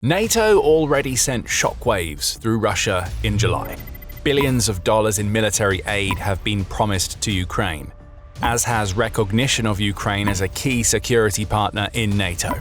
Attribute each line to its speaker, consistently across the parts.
Speaker 1: NATO already sent shockwaves through Russia in July. Billions of dollars in military aid have been promised to Ukraine, as has recognition of Ukraine as a key security partner in NATO.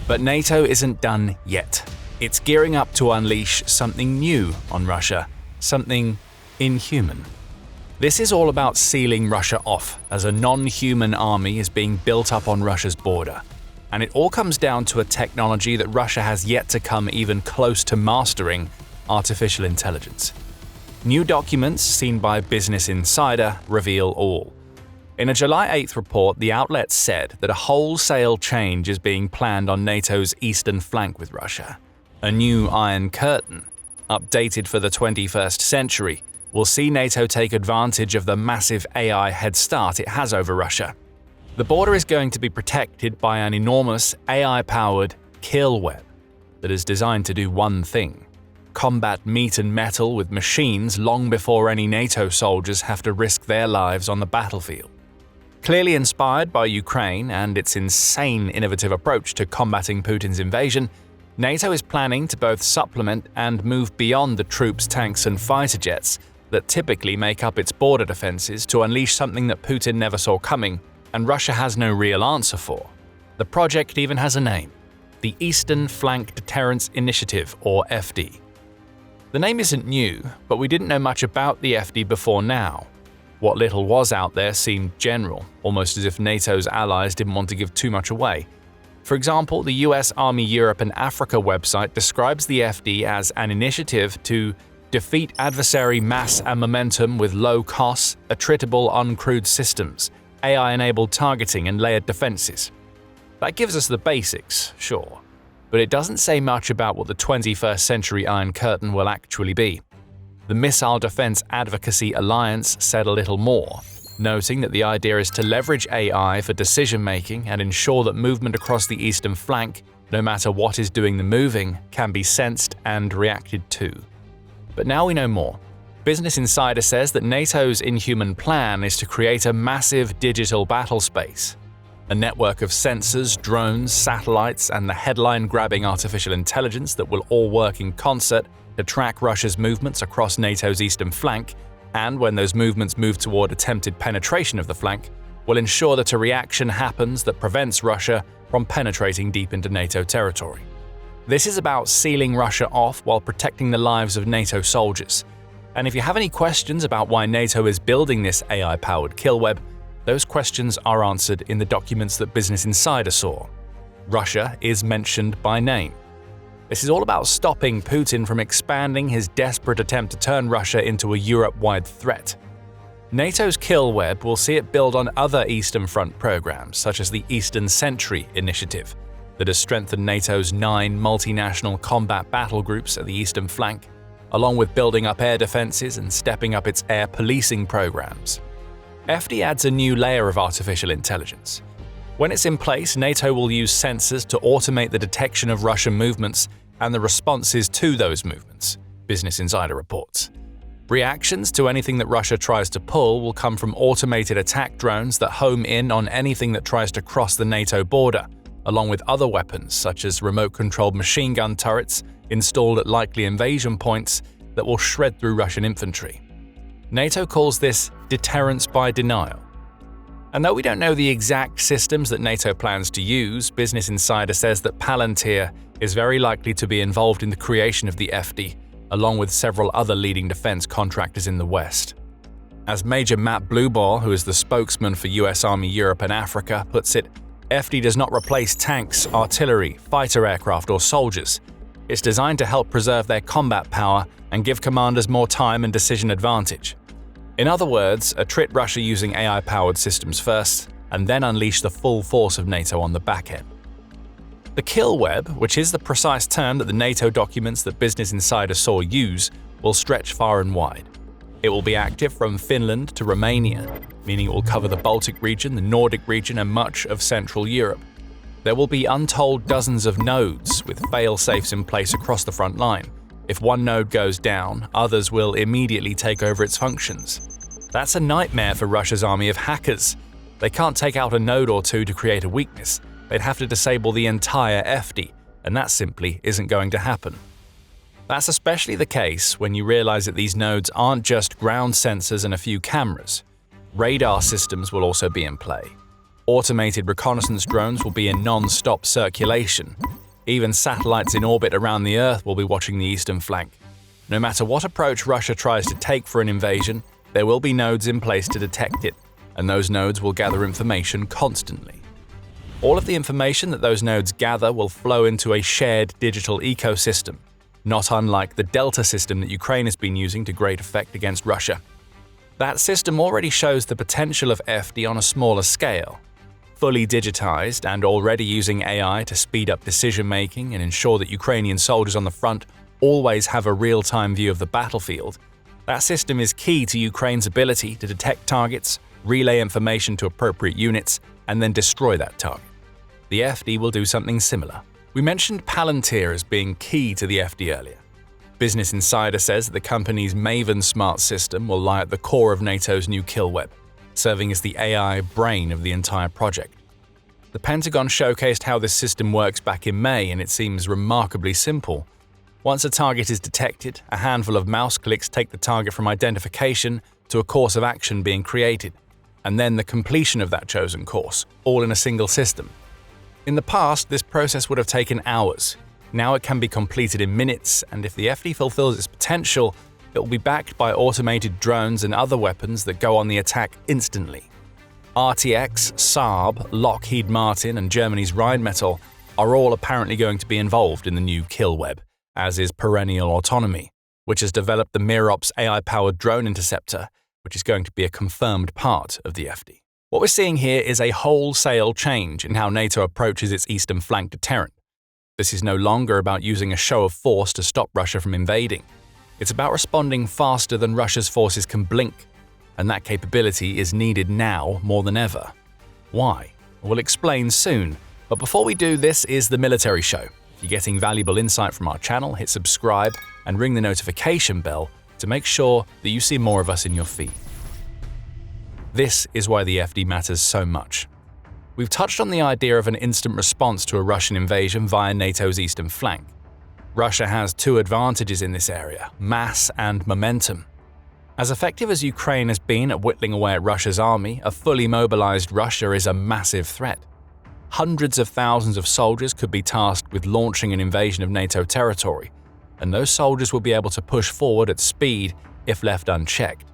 Speaker 1: But NATO isn't done yet. It's gearing up to unleash something new on Russia, something inhuman. This is all about sealing Russia off as a non-human army is being built up on Russia's border. And it all comes down to a technology that Russia has yet to come even close to mastering: artificial intelligence. New documents seen by Business Insider reveal all. In a July 8th report, the outlet said that a wholesale change is being planned on NATO's eastern flank with Russia. A new Iron Curtain, updated for the 21st century, will see NATO take advantage of the massive AI head start it has over Russia. The border is going to be protected by an enormous AI-powered kill web that is designed to do one thing: combat meat and metal with machines long before any NATO soldiers have to risk their lives on the battlefield. Clearly inspired by Ukraine and its insane innovative approach to combating Putin's invasion, NATO is planning to both supplement and move beyond the troops, tanks and fighter jets that typically make up its border defenses to unleash something that Putin never saw coming and Russia has no real answer for. The project even has a name: the Eastern Flank Deterrence Initiative, or EFDI. The name isn't new, but we didn't know much about the EFDI before now. What little was out there seemed general, almost as if NATO's allies didn't want to give too much away. For example, the US Army Europe and Africa website describes the EFDI as an initiative to defeat adversary mass and momentum with low costs, attritable uncrewed systems, AI-enabled targeting and layered defenses. That gives us the basics, sure, but it doesn't say much about what the 21st century Iron Curtain will actually be. The Missile Defense Advocacy Alliance said a little more, noting that the idea is to leverage AI for decision-making and ensure that movement across the eastern flank, no matter what is doing the moving, can be sensed and reacted to. But now we know more. Business Insider says that NATO's inhuman plan is to create a massive digital battle space. A network of sensors, drones, satellites, and the headline-grabbing artificial intelligence that will all work in concert to track Russia's movements across NATO's eastern flank, and when those movements move toward attempted penetration of the flank, will ensure that a reaction happens that prevents Russia from penetrating deep into NATO territory. This is about sealing Russia off while protecting the lives of NATO soldiers. And if you have any questions about why NATO is building this AI-powered kill web, those questions are answered in the documents that Business Insider saw. Russia is mentioned by name. This is all about stopping Putin from expanding his desperate attempt to turn Russia into a Europe-wide threat. NATO's kill web will see it build on other Eastern Front programs, such as the Eastern Sentry Initiative, that has strengthened NATO's 9 multinational combat battle groups at the eastern flank, along with building up air defenses and stepping up its air policing programs. EFDI adds a new layer of artificial intelligence. When it's in place, NATO will use sensors to automate the detection of Russian movements and the responses to those movements, Business Insider reports. Reactions to anything that Russia tries to pull will come from automated attack drones that home in on anything that tries to cross the NATO border, along with other weapons such as remote-controlled machine gun turrets installed at likely invasion points that will shred through Russian infantry. NATO calls this deterrence by denial. And though we don't know the exact systems that NATO plans to use, Business Insider says that Palantir is very likely to be involved in the creation of the EFDI, along with several other leading defense contractors in the West. As Major Matt Blueball, who is the spokesman for US Army Europe and Africa, puts it, EFDI does not replace tanks, artillery, fighter aircraft, or soldiers. It's designed to help preserve their combat power and give commanders more time and decision advantage. In other words, attrit Russia using AI-powered systems first, and then unleash the full force of NATO on the back end. The kill web, which is the precise term that the NATO documents that Business Insider saw use, will stretch far and wide. It will be active from Finland to Romania, meaning it will cover the Baltic region, the Nordic region, and much of Central Europe. There will be untold dozens of nodes with fail-safes in place across the front line. If one node goes down, others will immediately take over its functions. That's a nightmare for Russia's army of hackers. They can't take out a node or two to create a weakness. They'd have to disable the entire EFDI, and that simply isn't going to happen. That's especially the case when you realize that these nodes aren't just ground sensors and a few cameras. Radar systems will also be in play. Automated reconnaissance drones will be in non-stop circulation. Even satellites in orbit around the Earth will be watching the eastern flank. No matter what approach Russia tries to take for an invasion, there will be nodes in place to detect it, and those nodes will gather information constantly. All of the information that those nodes gather will flow into a shared digital ecosystem, not unlike the Delta system that Ukraine has been using to great effect against Russia. That system already shows the potential of EFDI on a smaller scale. Fully digitized and already using AI to speed up decision-making and ensure that Ukrainian soldiers on the front always have a real-time view of the battlefield, that system is key to Ukraine's ability to detect targets, relay information to appropriate units, and then destroy that target. The EFDI will do something similar. We mentioned Palantir as being key to the EFDI earlier. Business Insider says that the company's Maven smart system will lie at the core of NATO's new kill web, serving as the AI brain of the entire project. The Pentagon showcased how this system works back in May, and it seems remarkably simple. Once a target is detected, a handful of mouse clicks take the target from identification to a course of action being created, and then the completion of that chosen course, all in a single system. In the past, this process would have taken hours. Now it can be completed in minutes, and if the EFDI fulfills its potential, it will be backed by automated drones and other weapons that go on the attack instantly. RTX, Saab, Lockheed Martin, and Germany's Rheinmetall are all apparently going to be involved in the new kill web, as is Perennial Autonomy, which has developed the Mirops AI-powered drone interceptor, which is going to be a confirmed part of the EFDI. What we're seeing here is a wholesale change in how NATO approaches its Eastern Flank deterrent. This is no longer about using a show of force to stop Russia from invading. It's about responding faster than Russia's forces can blink, and that capability is needed now more than ever. Why? We'll explain soon, but before we do, this is the military show. If you're getting valuable insight from our channel, hit subscribe and ring the notification bell to make sure that you see more of us in your feed. This is why the EFDI matters so much. We've touched on the idea of an instant response to a Russian invasion via NATO's eastern flank. Russia has two advantages in this area: mass and momentum. As effective as Ukraine has been at whittling away at Russia's army, a fully mobilized Russia is a massive threat. Hundreds of thousands of soldiers could be tasked with launching an invasion of NATO territory, and those soldiers will be able to push forward at speed if left unchecked.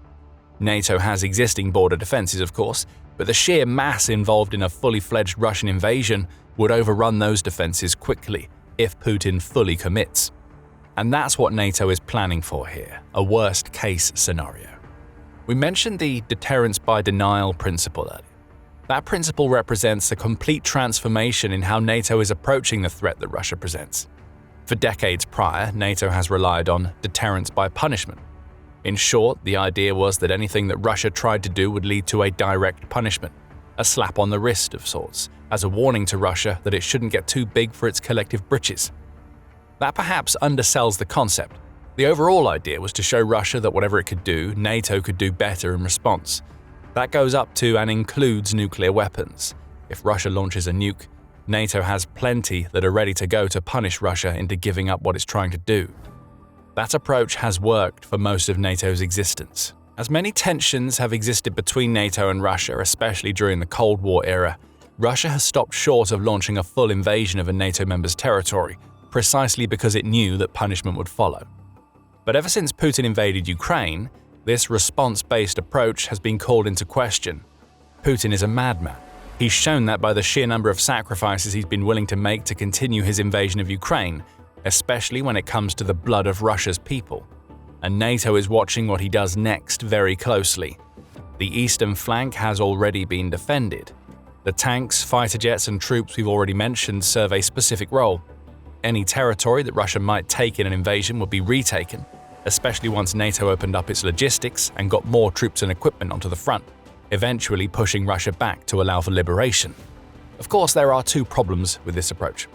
Speaker 1: NATO has existing border defenses, of course, but the sheer mass involved in a fully fledged Russian invasion would overrun those defenses quickly if Putin fully commits. And that's what NATO is planning for here, a worst-case scenario. We mentioned the deterrence by denial principle earlier. That principle represents a complete transformation in how NATO is approaching the threat that Russia presents. For decades prior, NATO has relied on deterrence by punishment. In short, the idea was that anything that Russia tried to do would lead to a direct punishment, a slap on the wrist of sorts, as a warning to Russia that it shouldn't get too big for its collective britches. That perhaps undersells the concept. The overall idea was to show Russia that whatever it could do, NATO could do better in response. That goes up to and includes nuclear weapons. If Russia launches a nuke, NATO has plenty that are ready to go to punish Russia into giving up what it's trying to do. That approach has worked for most of NATO's existence. As many tensions have existed between NATO and Russia, especially during the Cold War era, Russia has stopped short of launching a full invasion of a NATO member's territory, precisely because it knew that punishment would follow. But ever since Putin invaded Ukraine, this response-based approach has been called into question. Putin is a madman. He's shown that by the sheer number of sacrifices he's been willing to make to continue his invasion of Ukraine, especially when it comes to the blood of Russia's people. And NATO is watching what he does next very closely. The eastern flank has already been defended. The tanks, fighter jets, and troops we've already mentioned serve a specific role. Any territory that Russia might take in an invasion would be retaken, especially once NATO opened up its logistics and got more troops and equipment onto the front, eventually pushing Russia back to allow for liberation. Of course, there are two problems with this approach.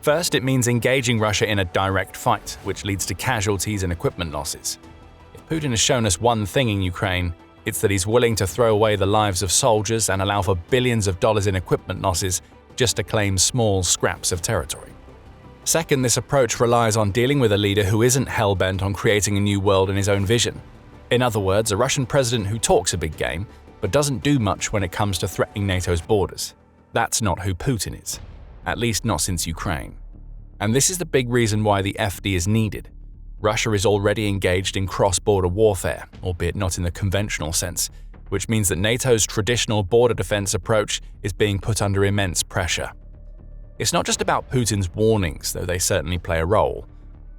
Speaker 1: First, it means engaging Russia in a direct fight, which leads to casualties and equipment losses. If Putin has shown us one thing in Ukraine, it's that he's willing to throw away the lives of soldiers and allow for billions of dollars in equipment losses just to claim small scraps of territory. Second, this approach relies on dealing with a leader who isn't hell-bent on creating a new world in his own vision. In other words, a Russian president who talks a big game, but doesn't do much when it comes to threatening NATO's borders. That's not who Putin is, at least not since Ukraine. And this is the big reason why the EFDI is needed. Russia is already engaged in cross-border warfare, albeit not in the conventional sense, which means that NATO's traditional border defense approach is being put under immense pressure. It's not just about Putin's warnings, though they certainly play a role.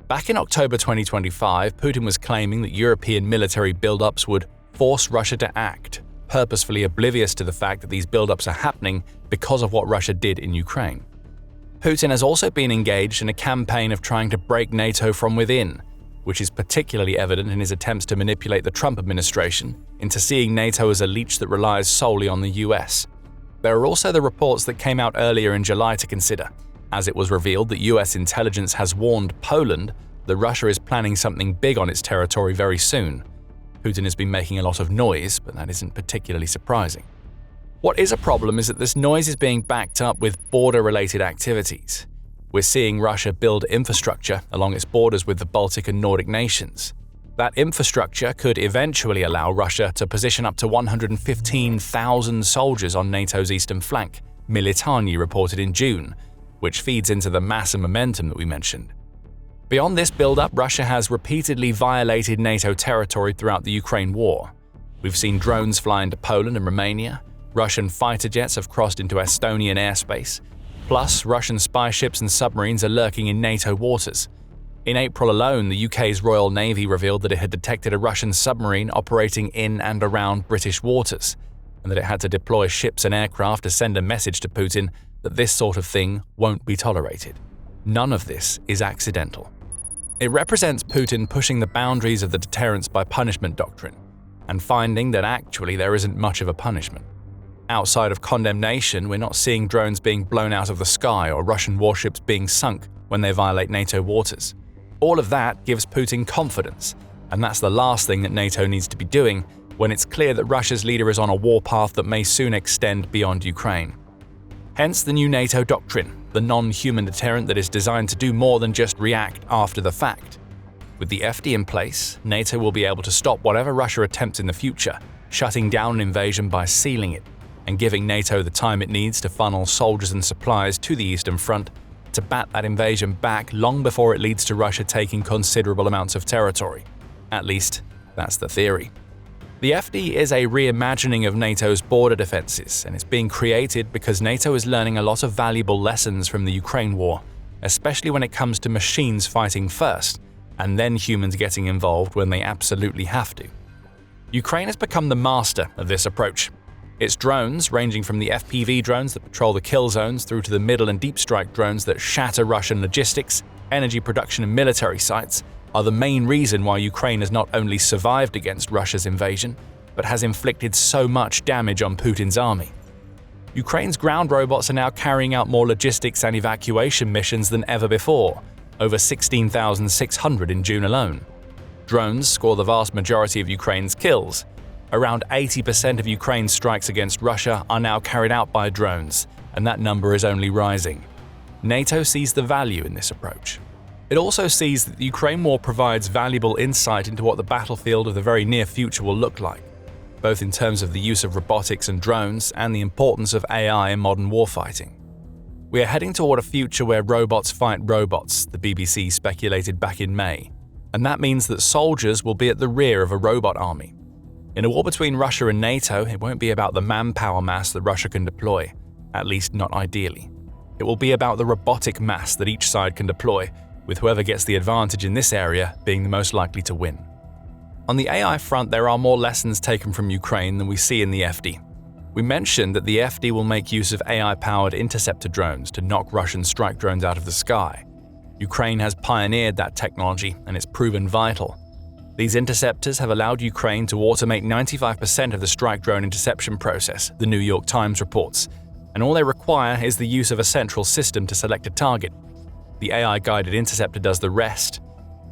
Speaker 1: Back in October 2025, Putin was claiming that European military buildups would force Russia to act, purposefully oblivious to the fact that these buildups are happening because of what Russia did in Ukraine. Putin has also been engaged in a campaign of trying to break NATO from within, which is particularly evident in his attempts to manipulate the Trump administration into seeing NATO as a leech that relies solely on the US. There are also the reports that came out earlier in July to consider, as it was revealed that US intelligence has warned Poland that Russia is planning something big on its territory very soon. Putin has been making a lot of noise, but that isn't particularly surprising. What is a problem is that this noise is being backed up with border-related activities. We're seeing Russia build infrastructure along its borders with the Baltic and Nordic nations. That infrastructure could eventually allow Russia to position up to 115,000 soldiers on NATO's Eastern Flank, Militani reported in June, which feeds into the mass and momentum that we mentioned. Beyond this build-up, Russia has repeatedly violated NATO territory throughout the Ukraine war. We've seen drones fly into Poland and Romania, Russian fighter jets have crossed into Estonian airspace, plus Russian spy ships and submarines are lurking in NATO waters. In April alone, the UK's Royal Navy revealed that it had detected a Russian submarine operating in and around British waters, and that it had to deploy ships and aircraft to send a message to Putin that this sort of thing won't be tolerated. None of this is accidental. It represents Putin pushing the boundaries of the deterrence by punishment doctrine, and finding that actually there isn't much of a punishment. Outside of condemnation, we're not seeing drones being blown out of the sky or Russian warships being sunk when they violate NATO waters. All of that gives Putin confidence, and that's the last thing that NATO needs to be doing when it's clear that Russia's leader is on a warpath that may soon extend beyond Ukraine. Hence the new NATO doctrine, the non-human deterrent that is designed to do more than just react after the fact. With the EFDI in place, NATO will be able to stop whatever Russia attempts in the future, shutting down an invasion by sealing it, and giving NATO the time it needs to funnel soldiers and supplies to the Eastern Front to bat that invasion back long before it leads to Russia taking considerable amounts of territory. At least, that's the theory. The EFDI is a reimagining of NATO's border defenses, and it's being created because NATO is learning a lot of valuable lessons from the Ukraine war, especially when it comes to machines fighting first, and then humans getting involved when they absolutely have to. Ukraine has become the master of this approach. Its drones, ranging from the FPV drones that patrol the kill zones through to the middle and deep strike drones that shatter Russian logistics, energy production and military sites, are the main reason why Ukraine has not only survived against Russia's invasion, but has inflicted so much damage on Putin's army. Ukraine's ground robots are now carrying out more logistics and evacuation missions than ever before, over 16,600 in June alone. Drones score the vast majority of Ukraine's kills. Around 80% of Ukraine's strikes against Russia are now carried out by drones, and that number is only rising. NATO sees the value in this approach. It also sees that the Ukraine war provides valuable insight into what the battlefield of the very near future will look like, both in terms of the use of robotics and drones and the importance of AI in modern warfighting. We are heading toward a future where robots fight robots, the BBC speculated back in May, and that means that soldiers will be at the rear of a robot army. In a war between Russia and NATO, it won't be about the manpower mass that Russia can deploy, at least not ideally. It will be about the robotic mass that each side can deploy, with whoever gets the advantage in this area being the most likely to win. On the AI front, there are more lessons taken from Ukraine than we see in the EFDI. We mentioned that the EFDI will make use of AI-powered interceptor drones to knock Russian strike drones out of the sky. Ukraine has pioneered that technology, and it's proven vital. These interceptors have allowed Ukraine to automate 95% of the strike drone interception process, the New York Times reports, and all they require is the use of a central system to select a target. The AI-guided interceptor does the rest.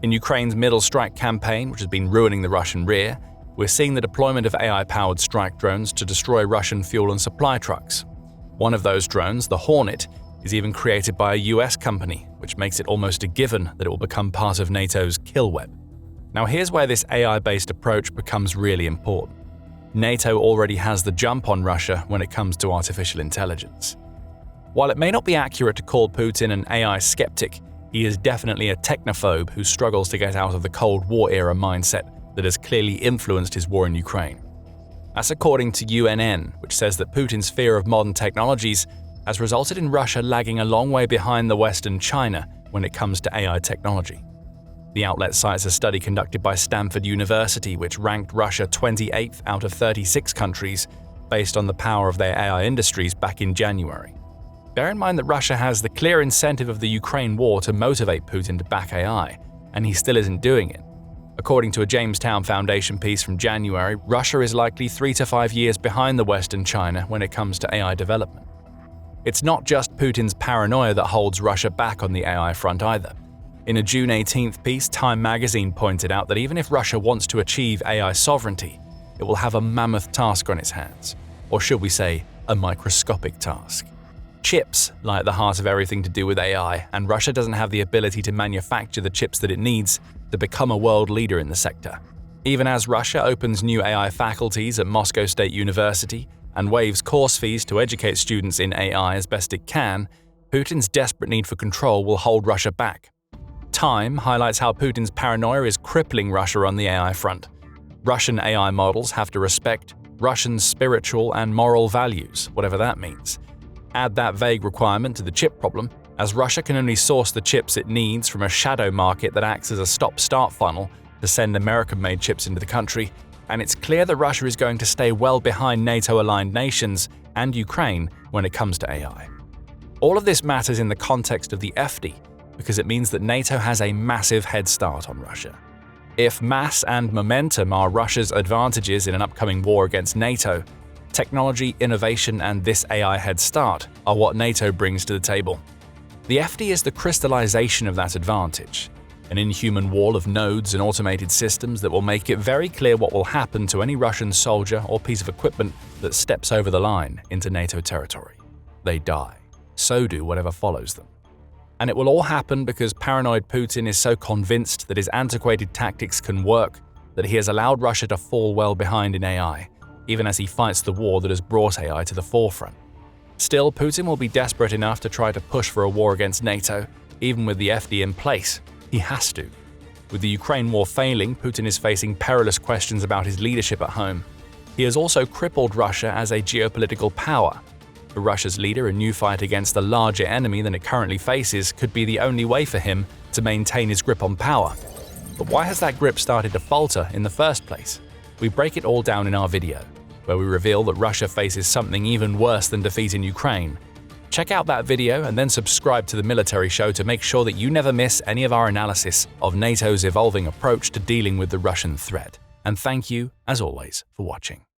Speaker 1: In Ukraine's middle strike campaign, which has been ruining the Russian rear, we're seeing the deployment of AI-powered strike drones to destroy Russian fuel and supply trucks. One of those drones, the Hornet, is even created by a US company, which makes it almost a given that it will become part of NATO's kill web. Now here's where this AI-based approach becomes really important. NATO already has the jump on Russia when it comes to artificial intelligence. While it may not be accurate to call Putin an AI skeptic, he is definitely a technophobe who struggles to get out of the Cold War-era mindset that has clearly influenced his war in Ukraine. That's according to UNN, which says that Putin's fear of modern technologies has resulted in Russia lagging a long way behind the West and China when it comes to AI technology. The outlet cites a study conducted by Stanford University which ranked Russia 28th out of 36 countries based on the power of their AI industries back in January. Bear in mind that Russia has the clear incentive of the Ukraine war to motivate Putin to back AI, and he still isn't doing it. According to a Jamestown Foundation piece from January, Russia is likely 3 to 5 years behind the West and China when it comes to AI development. It's not just Putin's paranoia that holds Russia back on the AI front either. In a June 18th piece, Time magazine pointed out that even if Russia wants to achieve AI sovereignty, it will have a mammoth task on its hands, or should we say, a microscopic task. Chips lie at the heart of everything to do with AI, and Russia doesn't have the ability to manufacture the chips that it needs to become a world leader in the sector. Even as Russia opens new AI faculties at Moscow State University and waives course fees to educate students in AI as best it can, Putin's desperate need for control will hold Russia back. Time highlights how Putin's paranoia is crippling Russia on the AI front. Russian AI models have to respect Russian spiritual and moral values, whatever that means. Add that vague requirement to the chip problem, as Russia can only source the chips it needs from a shadow market that acts as a stop-start funnel to send American-made chips into the country, and it's clear that Russia is going to stay well behind NATO-aligned nations and Ukraine when it comes to AI. All of this matters in the context of the EFDI, because it means that NATO has a massive head start on Russia. If mass and momentum are Russia's advantages in an upcoming war against NATO, technology, innovation, and this AI head start are what NATO brings to the table. The EFDI is the crystallization of that advantage, an inhuman wall of nodes and automated systems that will make it very clear what will happen to any Russian soldier or piece of equipment that steps over the line into NATO territory. They die. So do whatever follows them. And it will all happen because paranoid Putin is so convinced that his antiquated tactics can work that he has allowed Russia to fall well behind in AI, even as he fights the war that has brought AI to the forefront. Still, Putin will be desperate enough to try to push for a war against NATO, even with the EFDI in place. He has to. With the Ukraine war failing, Putin is facing perilous questions about his leadership at home. He has also crippled Russia as a geopolitical power. For Russia's leader, a new fight against a larger enemy than it currently faces could be the only way for him to maintain his grip on power. But why has that grip started to falter in the first place? We break it all down in our video, where we reveal that Russia faces something even worse than defeat in Ukraine. Check out that video and then subscribe to the Military Show to make sure that you never miss any of our analysis of NATO's evolving approach to dealing with the Russian threat. And thank you, as always, for watching.